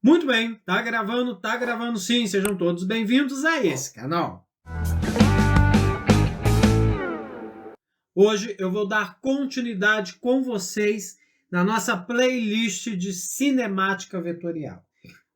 Muito bem, tá gravando sim, sejam todos bem-vindos a esse canal. Hoje eu vou dar continuidade com vocês na nossa playlist de cinemática vetorial.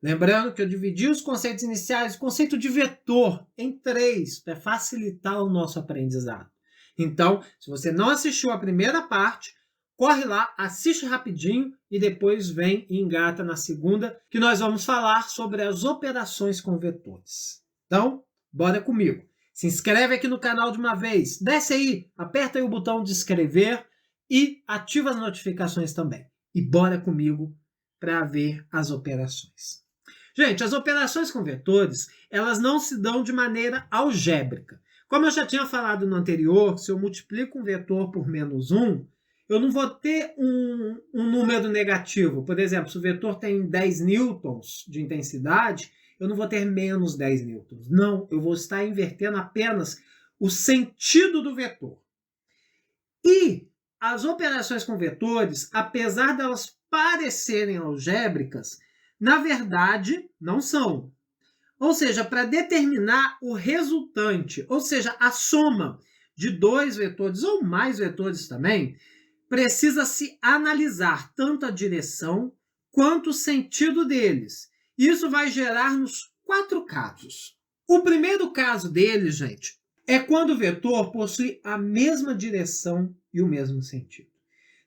Lembrando que eu dividi os conceitos iniciais, o conceito de vetor, em 3, para facilitar o nosso aprendizado. Então, se você não assistiu a primeira parte, corre lá, assiste rapidinho e depois vem e engata na segunda, que nós vamos falar sobre as operações com vetores. Então, bora comigo. Se inscreve aqui no canal de uma vez, desce aí, aperta aí o botão de inscrever e ativa as notificações também. E bora comigo para ver as operações. Gente, as operações com vetores, elas não se dão de maneira algébrica. Como eu já tinha falado no anterior, se eu multiplico um vetor por -1, eu não vou ter um número negativo. Por exemplo, se o vetor tem 10 newtons de intensidade, eu não vou ter menos 10 newtons. Não, eu vou estar invertendo apenas o sentido do vetor. E as operações com vetores, apesar delas parecerem algébricas, na verdade não são. Ou seja, para determinar o resultante, ou seja, a soma de dois vetores ou mais vetores também, precisa-se analisar tanto a direção quanto o sentido deles. Isso vai gerar nos 4 casos. O primeiro caso deles, gente, é quando o vetor possui a mesma direção e o mesmo sentido.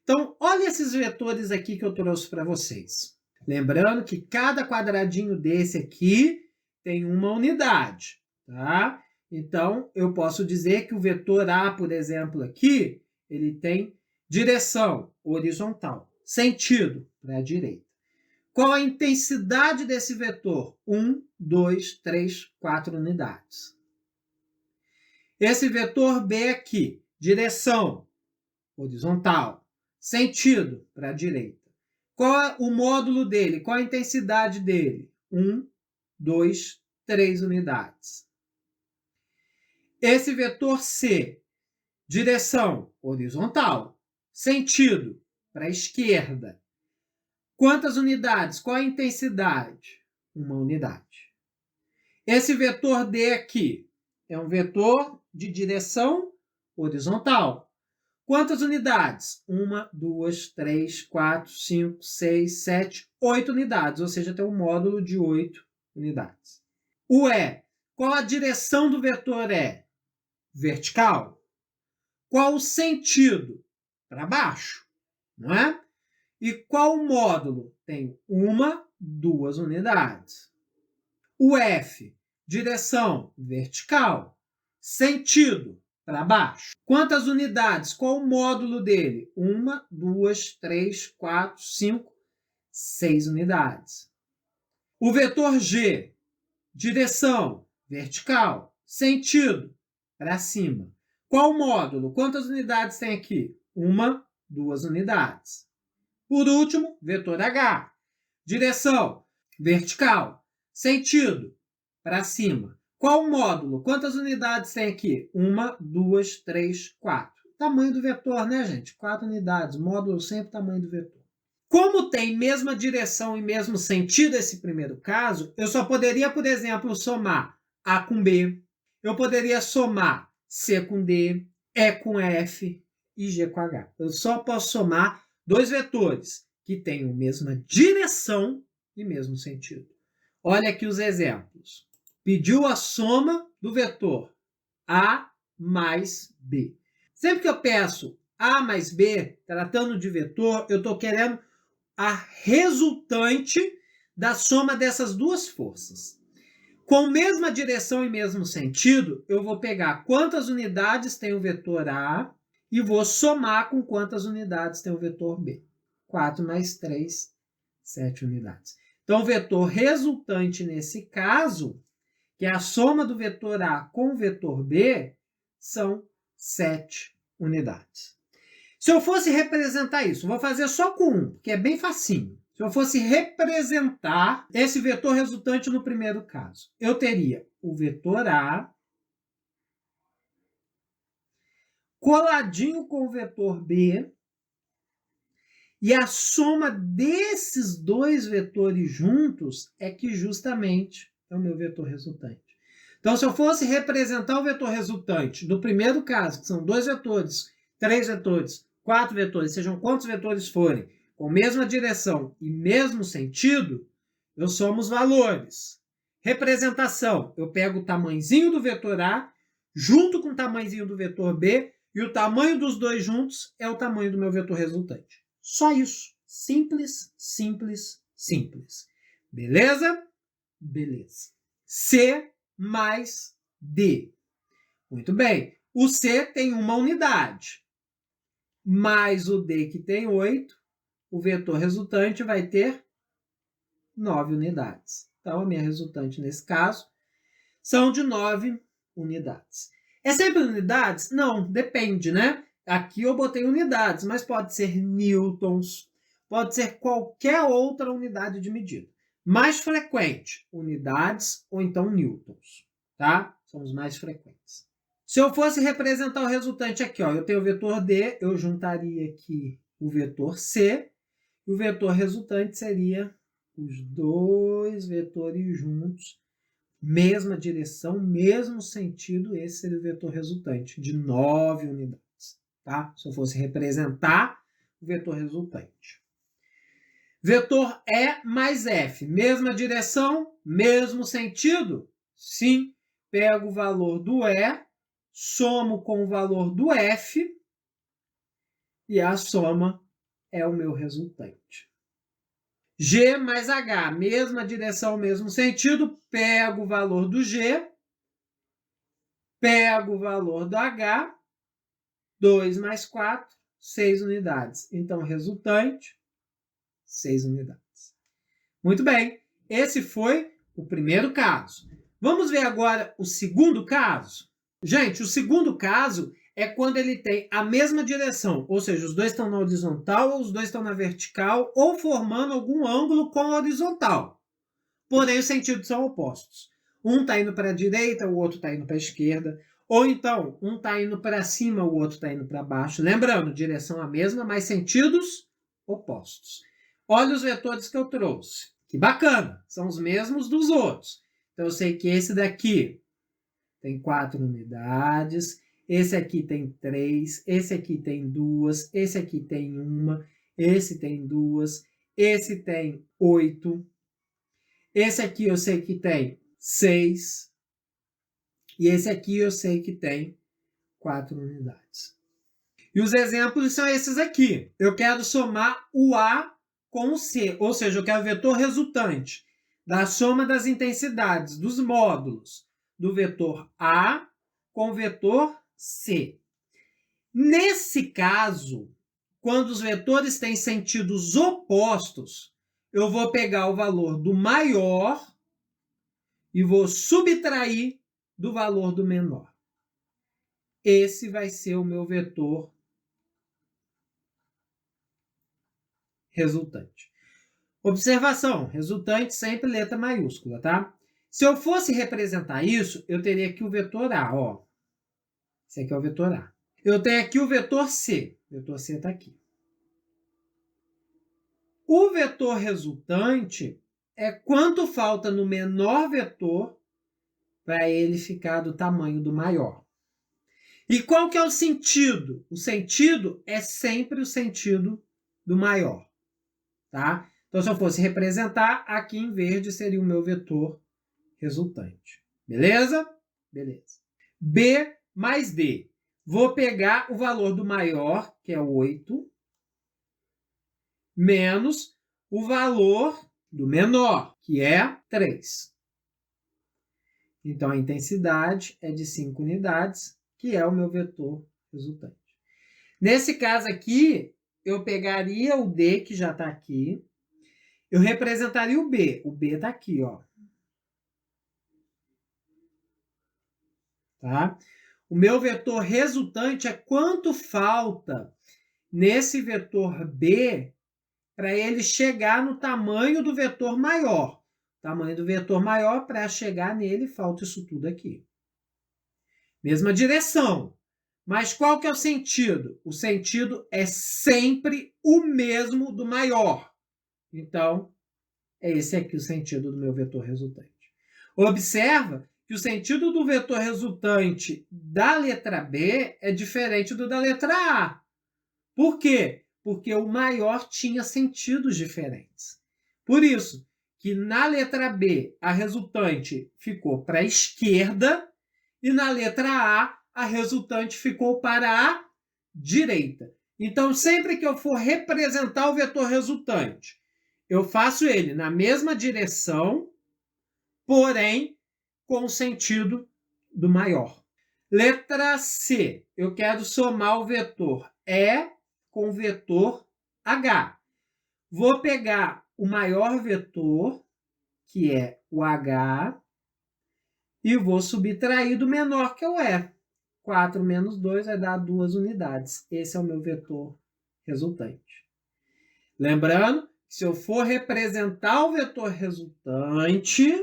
Então, olha esses vetores aqui que eu trouxe para vocês. Lembrando que cada quadradinho desse aqui tem uma unidade, tá? Então, eu posso dizer que o vetor A, por exemplo, aqui, ele tem direção horizontal, sentido para a direita. Qual a intensidade desse vetor? 1, 2, 3, 4 unidades. Esse vetor B aqui, direção horizontal, sentido para a direita. Qual é o módulo dele? Qual a intensidade dele? 1, 2, 3 unidades. Esse vetor C, direção horizontal, sentido para a esquerda. Quantas unidades? Qual a intensidade? 1 unidade. Esse vetor D aqui é um vetor de direção horizontal. Quantas unidades? 1, 2, 3, 4, 5, 6, 7, 8 unidades, ou seja, tem um módulo de 8 unidades. O E, qual a direção do vetor E? Vertical. Qual o sentido? Para baixo, não é? E qual o módulo? Tem 1, 2 unidades. O F, direção vertical, sentido para baixo. Quantas unidades? Qual o módulo dele? 1, 2, 3, 4, 5, 6 unidades. O vetor G, direção vertical, sentido para cima. Qual o módulo? Quantas unidades tem aqui? 1, 2 unidades. Por último, vetor H, direção vertical, sentido para cima. Qual o módulo? Quantas unidades tem aqui? 1, 2, 3, 4. Tamanho do vetor, né, gente? 4 unidades. Módulo sempre tamanho do vetor. Como tem mesma direção e mesmo sentido esse primeiro caso, eu só poderia, por exemplo, somar A com B. Eu poderia somar C com D, E com F e G com H. Eu só posso somar dois vetores que têm a mesma direção e mesmo sentido. Olha aqui os exemplos. Pediu a soma do vetor A mais B. Sempre que eu peço A mais B, tratando de vetor, eu estou querendo a resultante da soma dessas duas forças. Com mesma direção e mesmo sentido, eu vou pegar quantas unidades tem o vetor A e vou somar com quantas unidades tem o vetor B. 4 mais 3, 7 unidades. Então, o vetor resultante nesse caso, que é a soma do vetor A com o vetor B, são 7 unidades. Se eu fosse representar isso, vou fazer só com um, que é bem facinho. Se eu fosse representar esse vetor resultante no primeiro caso, eu teria o vetor A coladinho com o vetor B E a soma desses dois vetores juntos é que justamente é o meu vetor resultante. Então, se eu fosse representar o vetor resultante do primeiro caso, que são 2 vetores, 3 vetores, 4 vetores, sejam quantos vetores forem, com mesma direção e mesmo sentido, eu somo os valores. Representação, eu pego o tamanhozinho do vetor A junto com o tamanhozinho do vetor B e o tamanho dos dois juntos é o tamanho do meu vetor resultante. Só isso. Simples, simples, simples. Beleza? Beleza. C mais D. Muito bem. O C tem uma unidade. Mais o D que tem 8, o vetor resultante vai ter 9 unidades. Então, a minha resultante nesse caso são de 9 unidades. É sempre unidades? Não, depende, né? Aqui eu botei unidades, mas pode ser newtons, pode ser qualquer outra unidade de medida. Mais frequente, unidades ou então newtons, tá? São os mais frequentes. Se eu fosse representar o resultante aqui, ó, eu tenho o vetor D, eu juntaria aqui o vetor C, e o vetor resultante seria os dois vetores juntos, mesma direção, mesmo sentido, esse seria o vetor resultante, de 9 unidades, tá? Se eu fosse representar o vetor resultante. Vetor E mais F, mesma direção, mesmo sentido? Sim, pego o valor do E, somo com o valor do F, e a soma é o meu resultante. G mais H, mesma direção, mesmo sentido, pego o valor do G, pego o valor do H, 2 mais 4, 6 unidades. Então, resultante, 6 unidades. Muito bem, esse foi o primeiro caso. Vamos ver agora o segundo caso? Gente, o segundo caso é quando ele tem a mesma direção, ou seja, os dois estão na horizontal, ou os dois estão na vertical, ou formando algum ângulo com a horizontal. Porém, os sentidos são opostos. Um está indo para a direita, o outro está indo para a esquerda. Ou então, um está indo para cima, o outro está indo para baixo. Lembrando, direção a mesma, mas sentidos opostos. Olha os vetores que eu trouxe. Que bacana! São os mesmos dos outros. Então, eu sei que esse daqui tem 4 unidades. Esse aqui tem 3, esse aqui tem 2, esse aqui tem 1, esse tem 2, esse tem 8, esse aqui eu sei que tem 6, e esse aqui eu sei que tem 4 unidades. E os exemplos são esses aqui. Eu quero somar o A com o C, ou seja, eu quero o vetor resultante da soma das intensidades dos módulos do vetor A com o vetor C. Nesse caso, quando os vetores têm sentidos opostos, eu vou pegar o valor do maior e vou subtrair do valor do menor. Esse vai ser o meu vetor resultante. Observação, resultante sempre letra maiúscula, tá? Se eu fosse representar isso, eu teria aqui o vetor A, ó. Esse aqui é o vetor A. Eu tenho aqui o vetor C. O vetor C está aqui. O vetor resultante é quanto falta no menor vetor para ele ficar do tamanho do maior. E qual que é o sentido? O sentido é sempre o sentido do maior, tá? Então, se eu fosse representar, aqui em verde seria o meu vetor resultante. Beleza? Beleza. B mais D. Vou pegar o valor do maior, que é 8, menos o valor do menor, que é 3. Então, a intensidade é de 5 unidades, que é o meu vetor resultante. Nesse caso aqui, eu pegaria o D, que já está aqui, eu representaria o B. O B está aqui, ó. Tá? O meu vetor resultante é quanto falta nesse vetor B para ele chegar no tamanho do vetor maior. O tamanho do vetor maior, para chegar nele, falta isso tudo aqui. Mesma direção, Mas qual que é o sentido? O sentido é sempre o mesmo do maior. Então, é esse aqui o sentido do meu vetor resultante. Observa que o sentido do vetor resultante da letra B é diferente do da letra A. Por quê? Porque o maior tinha sentidos diferentes. Por isso que na letra B a resultante ficou para a esquerda e na letra A a resultante ficou para a direita. Então, sempre que eu for representar o vetor resultante, eu faço ele na mesma direção, porém com o sentido do maior. Letra C, eu quero somar o vetor E com o vetor H. Vou pegar o maior vetor, que é o H, e vou subtrair do menor, que é o E. 4 menos 2 vai dar 2 unidades. Esse é o meu vetor resultante. Lembrando, se eu for representar o vetor resultante,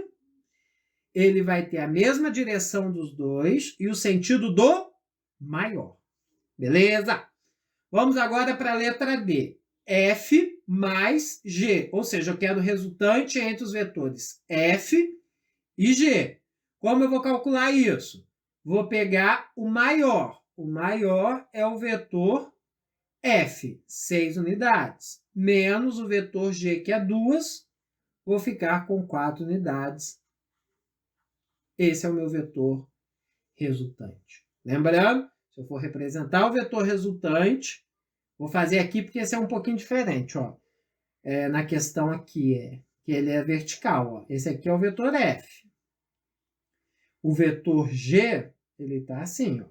ele vai ter a mesma direção dos dois e o sentido do maior. Beleza? Vamos agora para a letra D. F mais G. Ou seja, eu quero o resultante entre os vetores F e G. Como eu vou calcular isso? Vou pegar o maior. O maior é o vetor F, 6 unidades, menos o vetor G, que é 2, vou ficar com 4 unidades. Esse é o meu vetor resultante. Lembrando, se eu for representar o vetor resultante, vou fazer aqui porque esse é um pouquinho diferente. Ó. Na questão aqui, que ele é vertical. Ó. Esse aqui é o vetor F. O vetor G, ele está assim. Ó.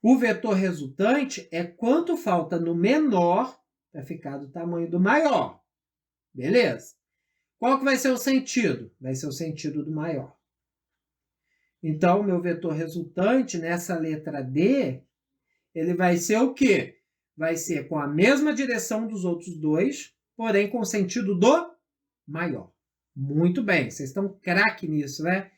O vetor resultante é quanto falta no menor para ficar do tamanho do maior. Beleza? Qual que vai ser o sentido? Vai ser o sentido do maior. Então, o meu vetor resultante, nessa letra D, ele vai ser o quê? Vai ser com a mesma direção dos outros dois, porém com o sentido do maior. Muito bem, vocês estão craque nisso, né?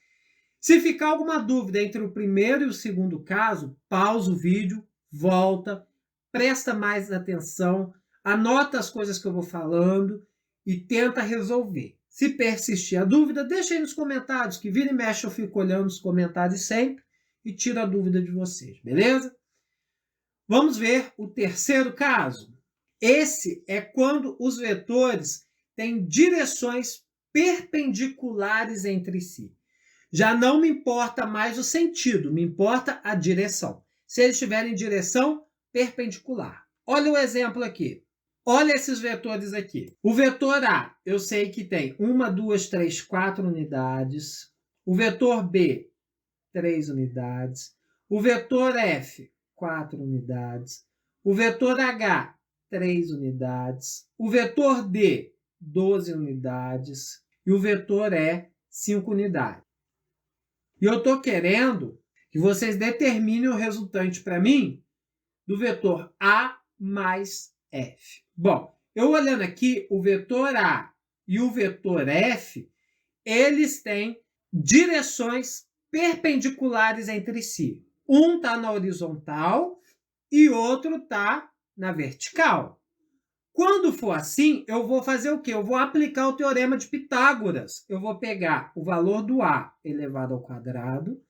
Se ficar alguma dúvida entre o primeiro e o segundo caso, pausa o vídeo, volta, presta mais atenção, anota as coisas que eu vou falando e tenta resolver. Se persistir a dúvida, deixa aí nos comentários, que vira e mexe eu fico olhando os comentários sempre e tiro a dúvida de vocês, beleza? Vamos ver o terceiro caso. Esse é quando os vetores têm direções perpendiculares entre si. Já não me importa mais o sentido, me importa a direção. Se eles tiverem direção perpendicular. Olha o exemplo aqui. Olha esses vetores aqui. O vetor A, eu sei que tem 1, 2, 3, 4 unidades. O vetor B, 3 unidades. O vetor F, 4 unidades. O vetor H, 3 unidades. O vetor D, 12 unidades. E o vetor E, 5 unidades. E eu estou querendo que vocês determinem o resultante para mim do vetor A mais F. Bom, eu olhando aqui, o vetor A e o vetor F, eles têm direções perpendiculares entre si. Um está na horizontal e outro está na vertical. Quando for assim, eu vou fazer o quê? Eu vou aplicar o teorema de Pitágoras. Eu vou pegar o valor do A elevado ao quadrado,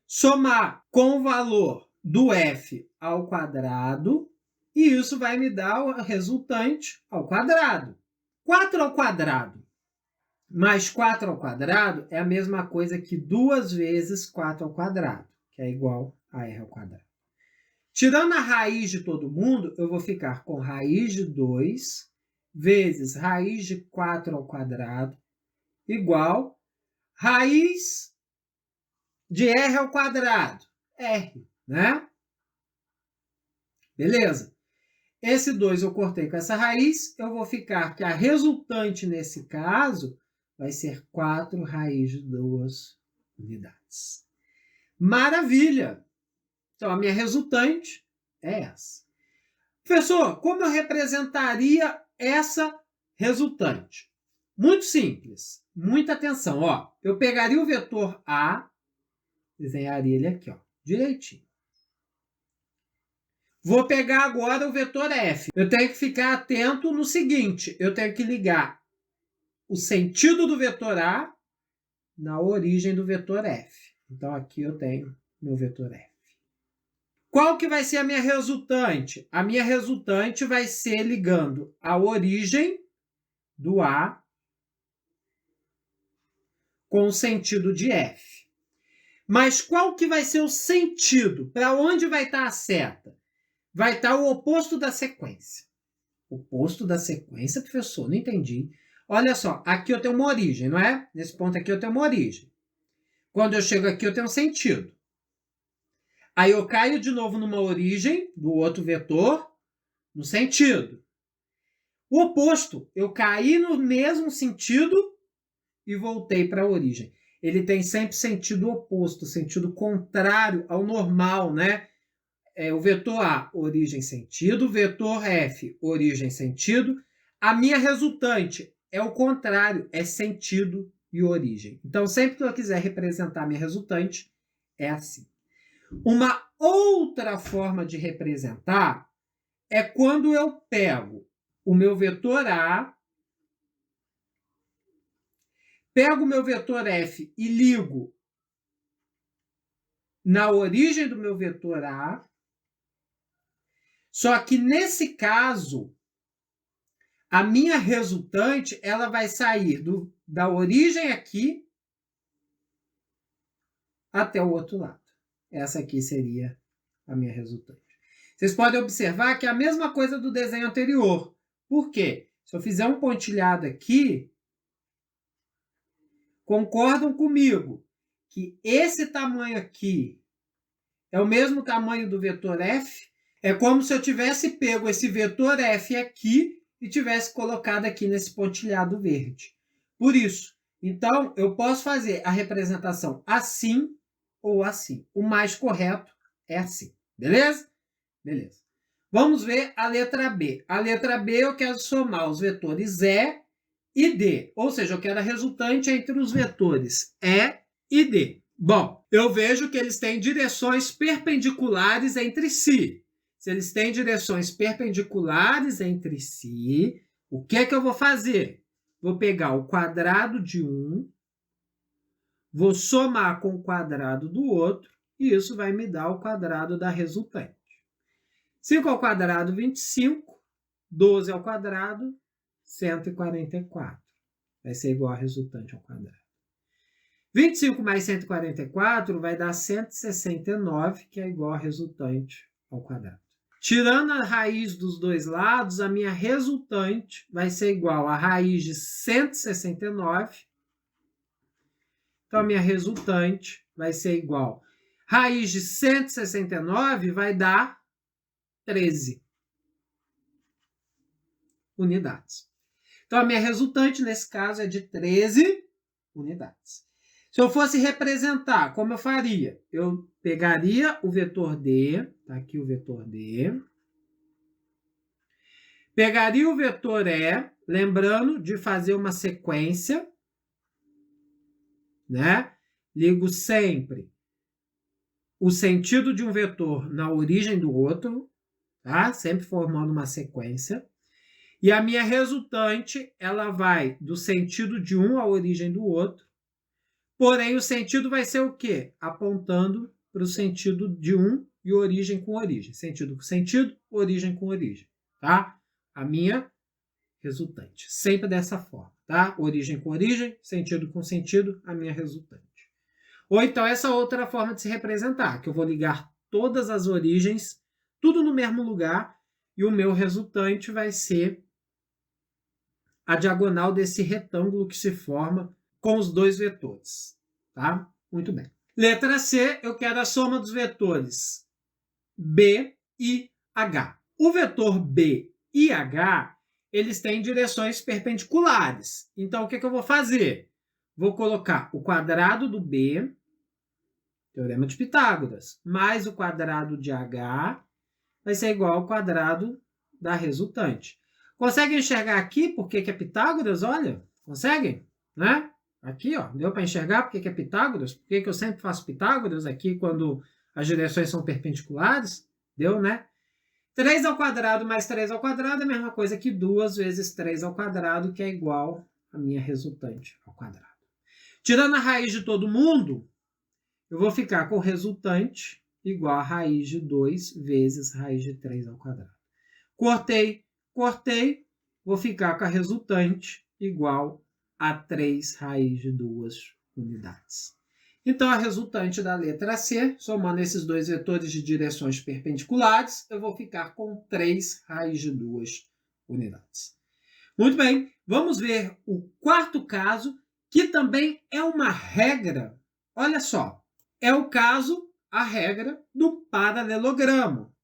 somar com o valor do F ao quadrado, e isso vai me dar o resultante ao quadrado. 4 ao quadrado mais 4 ao quadrado é a mesma coisa que 2 vezes 4 ao quadrado, que é igual a R ao quadrado. Tirando a raiz de todo mundo, eu vou ficar com raiz de 2 vezes raiz de 4 ao quadrado igual raiz de R ao quadrado. R, né? Beleza? Esse 2 eu cortei com essa raiz, eu vou ficar que a resultante nesse caso vai ser 4 raiz de 2 unidades. Maravilha! Então, a minha resultante é essa. Professor, como eu representaria essa resultante? Muito simples. Muita atenção. Ó, eu pegaria o vetor A, desenharia ele aqui. Ó. direitinho. Vou pegar agora o vetor F. Eu tenho que ficar atento no seguinte, eu tenho que ligar o sentido do vetor A na origem do vetor F. Então, aqui eu tenho meu vetor F. Qual que vai ser a minha resultante? A minha resultante vai ser ligando a origem do A com o sentido de F. Mas qual que vai ser o sentido? Para onde vai estar a seta? Vai estar o oposto da sequência. Oposto da sequência, professor? Não entendi. Olha só, aqui eu tenho uma origem, não é? Nesse ponto aqui eu tenho uma origem. Quando eu chego aqui eu tenho um sentido. Aí eu caio de novo numa origem do outro vetor, no sentido. O oposto, eu caí no mesmo sentido e voltei para a origem. Ele tem sempre sentido oposto, sentido contrário ao normal, né? O vetor A, origem, sentido. O vetor F, origem, sentido. A minha resultante é o contrário, é sentido e origem. Então, sempre que eu quiser representar a minha resultante, é assim. Uma outra forma de representar é quando eu pego o meu vetor A, pego o meu vetor F e ligo na origem do meu vetor A. Só que nesse caso, a minha resultante ela vai sair da origem aqui até o outro lado. Essa aqui seria a minha resultante. Vocês podem observar que é a mesma coisa do desenho anterior. Por quê? Se eu fizer um pontilhado aqui, concordam comigo que esse tamanho aqui é o mesmo tamanho do vetor F? É como se eu tivesse pego esse vetor F aqui e tivesse colocado aqui nesse pontilhado verde. Por isso, então, eu posso fazer a representação assim ou assim. O mais correto é assim. Beleza? Beleza. Vamos ver a letra B. A letra B eu quero somar os vetores E e D. Ou seja, eu quero a resultante entre os vetores E e D. Bom, eu vejo que eles têm direções perpendiculares entre si. Se eles têm direções perpendiculares entre si, o que é que eu vou fazer? Vou pegar o quadrado de um, vou somar com o quadrado do outro, e isso vai me dar o quadrado da resultante. 5 ao quadrado, 25. 12 ao quadrado, 144. Vai ser igual a resultante ao quadrado. 25 mais 144 vai dar 169, que é igual a resultante ao quadrado. Tirando a raiz dos dois lados, a minha resultante vai ser igual a raiz de 169. Então, a minha resultante vai ser igual. Raiz de 169 vai dar 13 unidades. Então, a minha resultante, nesse caso, é de 13 unidades. Se eu fosse representar, como eu faria? Eu pegaria o vetor D, tá aqui o vetor D, pegaria o vetor E, lembrando de fazer uma sequência, né? Ligo sempre o sentido de um vetor na origem do outro, tá? Sempre formando uma sequência. E a minha resultante, ela vai do sentido de um à origem do outro. Porém, o sentido vai ser o quê? Apontando para o sentido de um e origem com origem. Sentido com sentido, origem com origem, tá? A minha resultante. Sempre dessa forma, tá? Origem com origem, sentido com sentido, a minha resultante. Ou então essa outra forma de se representar, que eu vou ligar todas as origens, tudo no mesmo lugar, e o meu resultante vai ser a diagonal desse retângulo que se forma com os dois vetores, tá? Muito bem. Letra C, eu quero a soma dos vetores B e H. O vetor B e H, eles têm direções perpendiculares. Então, o que eu vou fazer? Vou colocar o quadrado do B, teorema de Pitágoras, mais o quadrado de H vai ser igual ao quadrado da resultante. Conseguem enxergar aqui por que é Pitágoras? Olha, conseguem? Né? Aqui, ó, deu para enxergar por que é Pitágoras? Por que eu sempre faço Pitágoras aqui quando As direções são perpendiculares? Deu, né? 3 ao quadrado mais 3 ao quadrado é a mesma coisa que 2 vezes 3 ao quadrado, que é igual a minha resultante ao quadrado. Tirando a raiz de todo mundo, eu vou ficar com o resultante igual a raiz de 2 vezes raiz de 3 ao quadrado. Cortei, vou ficar com a resultante igual a 3 raiz de 2 unidades. Então, a resultante da letra C, somando esses dois vetores de direções perpendiculares, eu vou ficar com 3 raiz de 2 unidades. Muito bem, vamos ver o quarto caso, que também é uma regra. Olha só, é o caso, a regra do paralelogramo.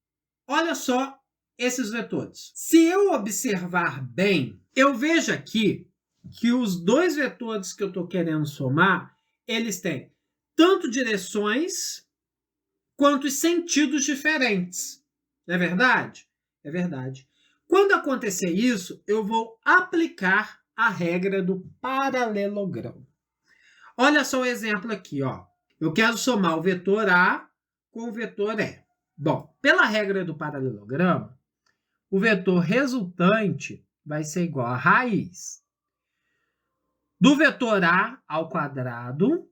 Olha só esses vetores. Se eu observar bem, eu vejo aqui que os dois vetores que eu estou querendo somar, eles têm tanto direções quanto sentidos diferentes. Não é verdade? É verdade. Quando acontecer isso, eu vou aplicar a regra do paralelogramo. Olha só o exemplo aqui, ó. Eu quero somar o vetor A com o vetor E. Bom, pela regra do paralelogramo, o vetor resultante vai ser igual a raiz do vetor A ao quadrado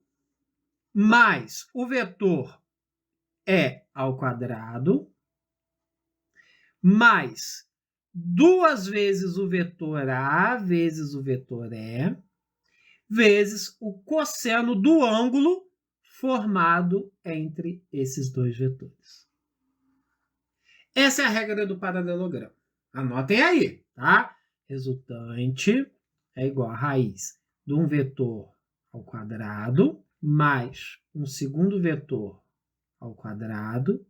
mais o vetor E ao quadrado mais 2 vezes o vetor A vezes o vetor E vezes o cosseno do ângulo formado entre esses dois vetores. Essa é a regra do paralelogramo. Anotem aí, tá? Resultante é igual a raiz de um vetor ao quadrado mais um segundo vetor ao quadrado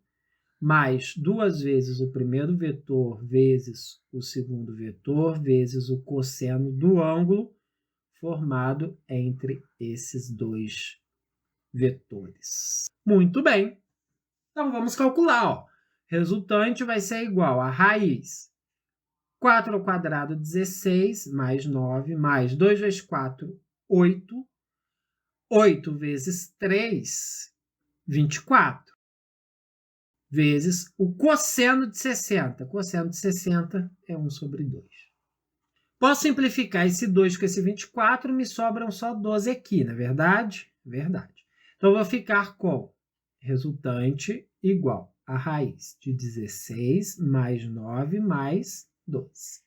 mais 2 vezes o primeiro vetor vezes o segundo vetor vezes o cosseno do ângulo formado entre esses dois vetores. Muito bem. Então, vamos calcular, ó. Resultante vai ser igual a raiz 4 ao quadrado, 16, mais 9, mais 2 vezes 4, 8. 8 vezes 3, 24. Vezes o cosseno de 60. Cosseno de 60 é 1 sobre 2. Posso simplificar esse 2 com esse 24, me sobram só 12 aqui, não é verdade? Verdade. Então, eu vou ficar com resultante igual a raiz de 16 mais 9 mais 12.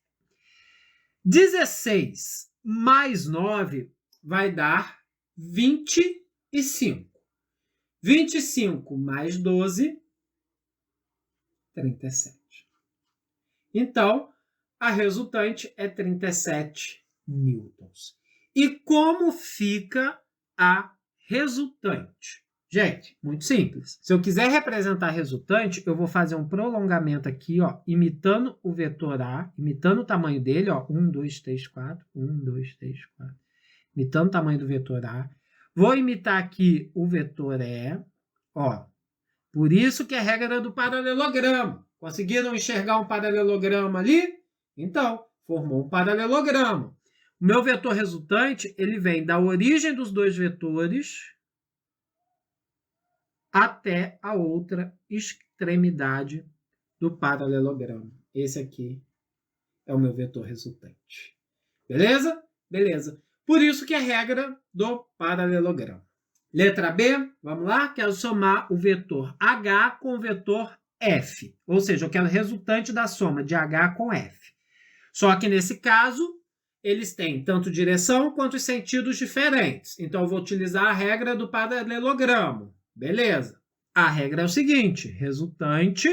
16 mais 9 vai dar 25. 25 mais 12, 37. Então, a resultante é 37 newtons. E como fica a resultante? Gente, muito simples. Se eu quiser representar a resultante, eu vou fazer um prolongamento aqui, ó, imitando o vetor A, imitando o tamanho dele, ó, 1, 2, 3, 4, 1, 2, 3, 4, imitando o tamanho do vetor A. Vou imitar aqui o vetor E, ó. Por isso que é a regra do paralelogramo. Conseguiram enxergar um paralelogramo ali? Então, formou um paralelogramo. O meu vetor resultante, ele vem da origem dos dois vetores até a outra extremidade do paralelogramo. Esse aqui é o meu vetor resultante. Beleza? Beleza. Por isso que é a regra do paralelogramo. Letra B, vamos lá? Quero somar o vetor H com o vetor F. Ou seja, eu quero o resultante da soma de H com F. Só que nesse caso, eles têm tanto direção quanto sentidos diferentes. Então, eu vou utilizar a regra do paralelogramo. Beleza. A regra é o seguinte, resultante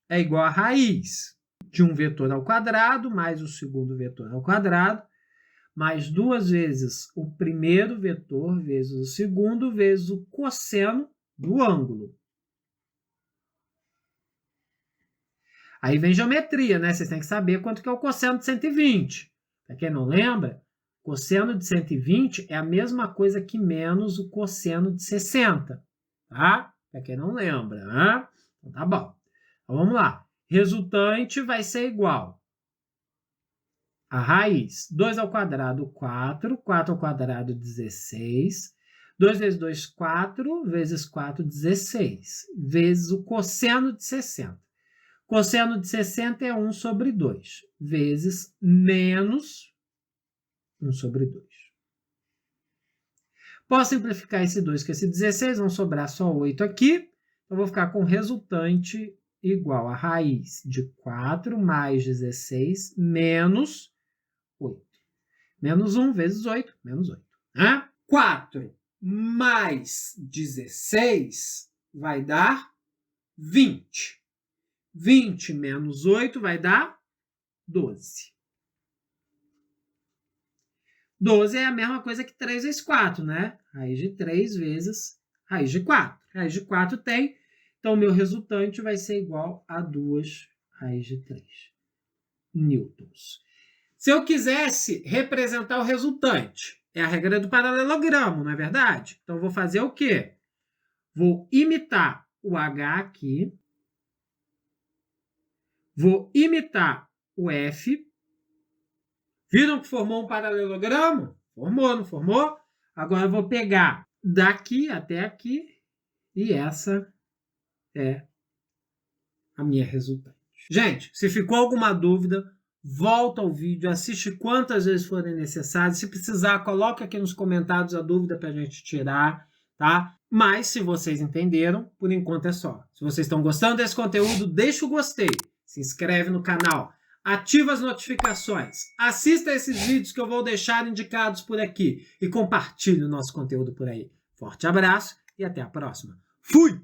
é igual a raiz de um vetor ao quadrado mais o segundo vetor ao quadrado, mais 2 vezes o primeiro vetor vezes o segundo vezes o cosseno do ângulo. Aí vem geometria, né? Vocês têm que saber quanto que é o cosseno de 120. Para quem não lembra, cosseno de 120 é a mesma coisa que menos o cosseno de 60. Tá? Para quem não lembra. Né? Então tá bom. Então vamos lá. Resultante vai ser igual a raiz 2 ao quadrado, 4. 4 ao quadrado, 16. 2 vezes 2, 4, vezes 4, 16, vezes o cosseno de 60. Cosseno de 60 é 1 sobre 2, vezes menos 1 sobre 2. Posso simplificar esse 2 com esse 16, vão sobrar só 8 aqui. Eu vou ficar com resultante igual a raiz de 4 mais 16 menos 8. Menos 1 vezes 8, menos 8. 4 mais 16 vai dar 20. 20 menos 8 vai dar 12. 12 é a mesma coisa que 3 vezes 4, né? Raiz de 3 vezes raiz de 4. Raiz de 4 tem, então o meu resultante vai ser igual a 2 raiz de 3 newtons. Se eu quisesse representar o resultante, é a regra do paralelogramo, não é verdade? Então, eu vou fazer o quê? Vou imitar o H aqui. Vou imitar o F. Viram que formou um paralelogramo? Formou, não formou? Agora, eu vou pegar daqui até aqui e essa é a minha resultante. Gente, se ficou alguma dúvida, volta ao vídeo, assiste quantas vezes forem necessárias. Se precisar, coloque aqui nos comentários a dúvida para a gente tirar, tá? Mas, se vocês entenderam, por enquanto é só. Se vocês estão gostando desse conteúdo, deixa o gostei, se inscreve no canal, ativa as notificações, assista esses vídeos que eu vou deixar indicados por aqui e compartilhe o nosso conteúdo por aí. Forte abraço e até a próxima. Fui!